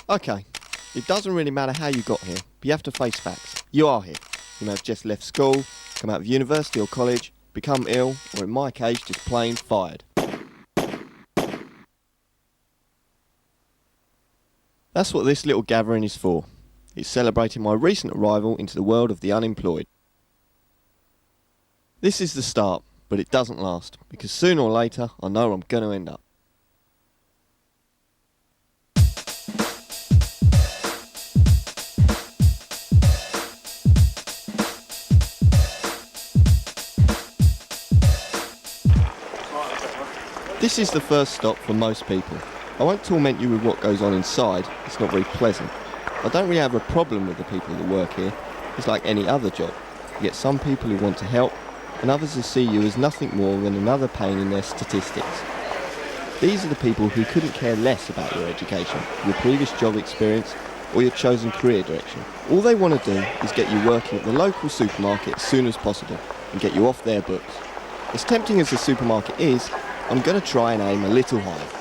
Okay, it doesn't really matter how you got here, but you have to face facts. You are here. You may have just left school, come out of university or college, become ill, or in my case, just plain fired. That's what this little gathering is for. It's celebrating my recent arrival into the world of the unemployed. This is the start, but it doesn't last, because sooner or later I know where I'm going to end up. This is the first stop for most people. I won't torment you with what goes on inside, it's not very pleasant. I don't really have a problem with the people that work here. It's like any other job. You get some people who want to help, and others who see you as nothing more than another pain in their statistics. These are the people who couldn't care less about your education, your previous job experience, or your chosen career direction. All they want to do is get you working at the local supermarket as soon as possible, and get you off their books. As tempting as the supermarket is, I'm going to try and aim a little higher.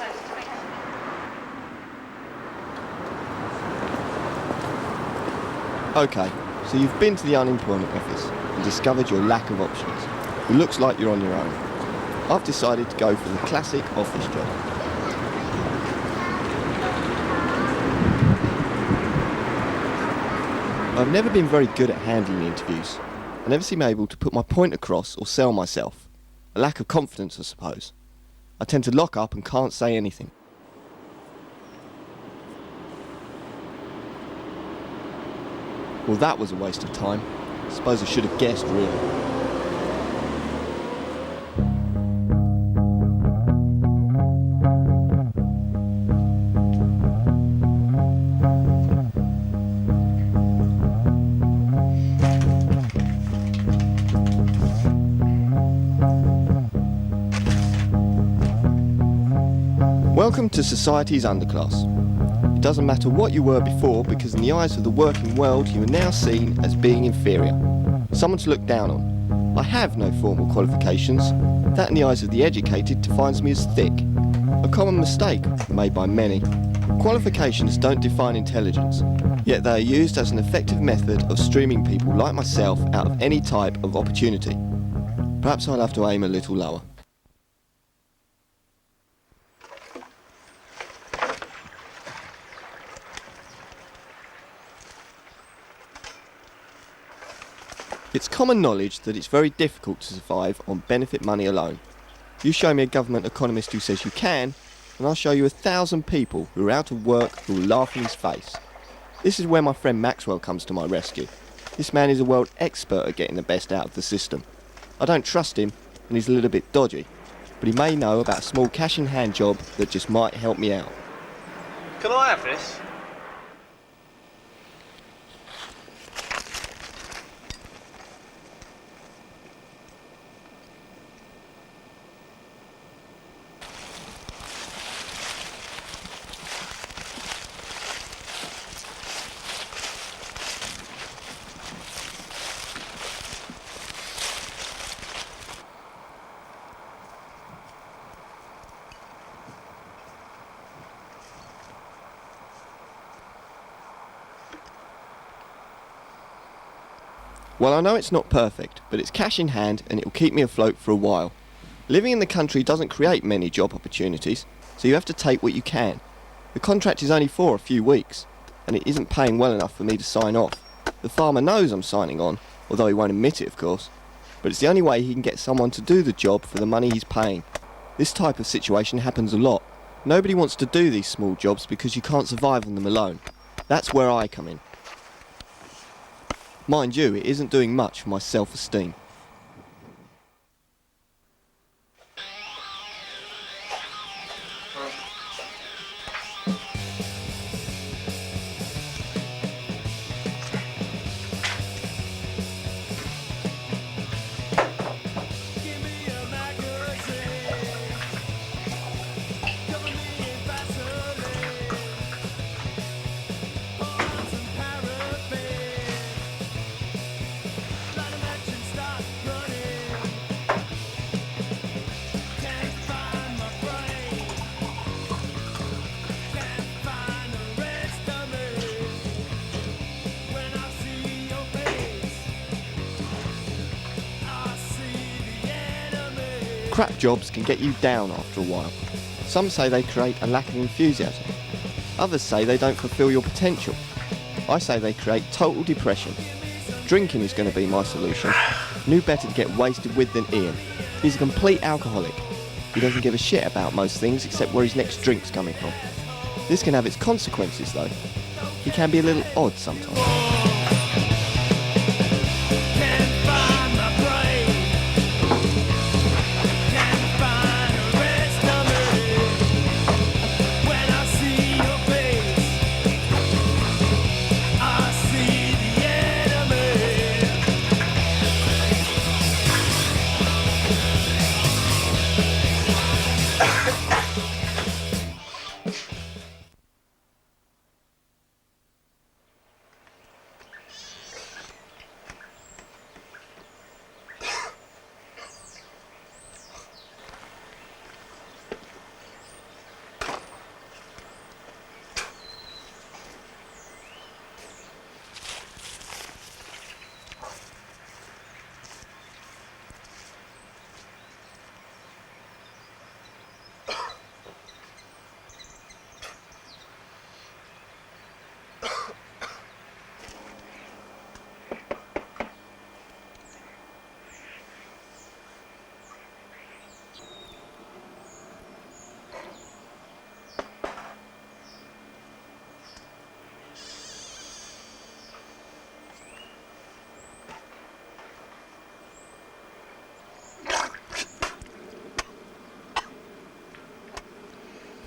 Okay, so you've been to the unemployment office and discovered your lack of options. It looks like you're on your own. I've decided to go for the classic office job. I've never been very good at handling interviews. I never seem able to put my point across or sell myself. A lack of confidence, I suppose. I tend to lock up and can't say anything. Well, that was a waste of time. I suppose I should have guessed, really. Welcome to society's underclass. It doesn't matter what you were before, because in the eyes of the working world you are now seen as being inferior. Someone to look down on. I have no formal qualifications. That in the eyes of the educated defines me as thick. A common mistake made by many. Qualifications don't define intelligence, yet they are used as an effective method of streaming people like myself out of any type of opportunity. Perhaps I'll have to aim a little lower. It's common knowledge that it's very difficult to survive on benefit money alone. You show me a government economist who says you can, and I'll show you 1,000 people who are out of work who will laugh in his face. This is where my friend Maxwell comes to my rescue. This man is a world expert at getting the best out of the system. I don't trust him, and he's a little bit dodgy, but he may know about a small cash-in-hand job that just might help me out. Can I have this? Well, I know it's not perfect, but it's cash in hand and it will keep me afloat for a while. Living in the country doesn't create many job opportunities, so you have to take what you can. The contract is only for a few weeks, and it isn't paying well enough for me to sign off. The farmer knows I'm signing on, although he won't admit it, of course, but it's the only way he can get someone to do the job for the money he's paying. This type of situation happens a lot. Nobody wants to do these small jobs because you can't survive on them alone. That's where I come in. Mind you, it isn't doing much for my self-esteem. Crap jobs can get you down after a while. Some say they create a lack of enthusiasm. Others say they don't fulfil your potential. I say they create total depression. Drinking is going to be my solution. Knew better to get wasted with than Ian. He's a complete alcoholic. He doesn't give a shit about most things except where his next drink's coming from. This can have its consequences though. He can be a little odd sometimes.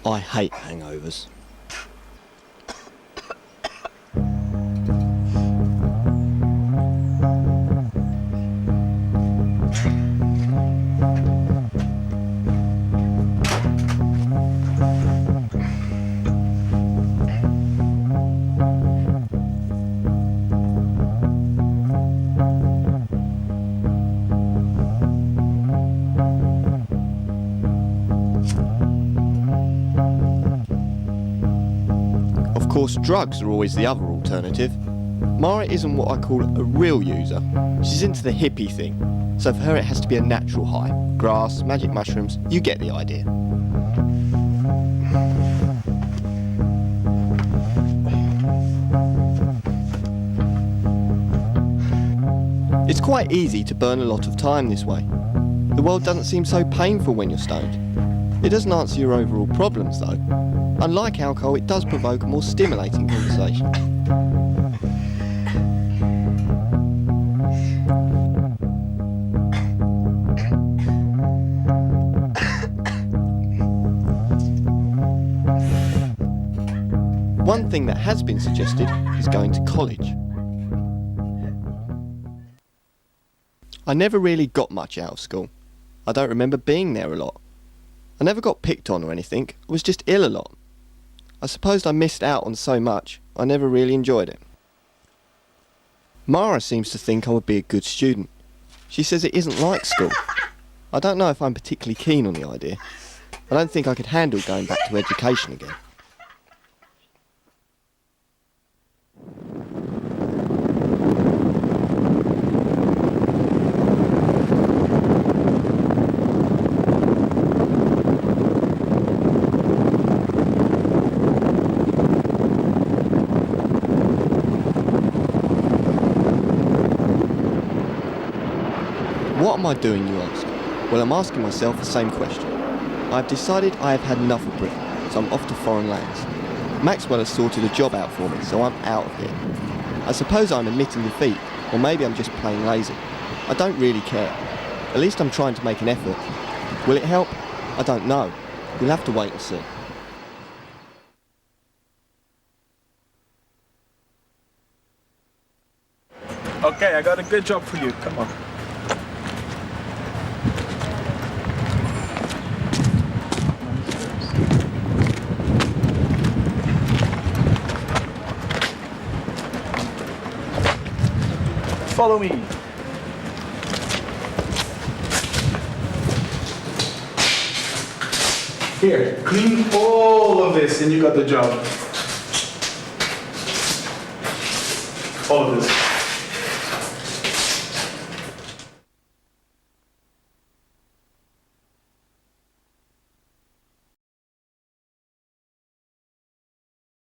I hate hangovers. Of course, drugs are always the other alternative. Mara isn't what I call a real user. She's into the hippie thing, so for her it has to be a natural high. Grass, magic mushrooms, you get the idea. It's quite easy to burn a lot of time this way. The world doesn't seem so painful when you're stoned. It doesn't answer your overall problems though. Unlike alcohol, it does provoke a more stimulating conversation. One thing that has been suggested is going to college. I never really got much out of school. I don't remember being there a lot. I never got picked on or anything, I was just ill a lot. I suppose I missed out on so much, I never really enjoyed it. Mara seems to think I would be a good student. She says it isn't like school. I don't know if I'm particularly keen on the idea. I don't think I could handle going back to education again. What am I doing, you ask? Well, I'm asking myself the same question. I've decided I have had enough of Britain, so I'm off to foreign lands. Maxwell has sorted a job out for me, so I'm out of here. I suppose I'm admitting defeat, or maybe I'm just plain lazy. I don't really care. At least I'm trying to make an effort. Will it help? I don't know. We'll have to wait and see. Okay, I got a good job for you. Come on. Follow me. Here, clean all of this and you got the job. All of this.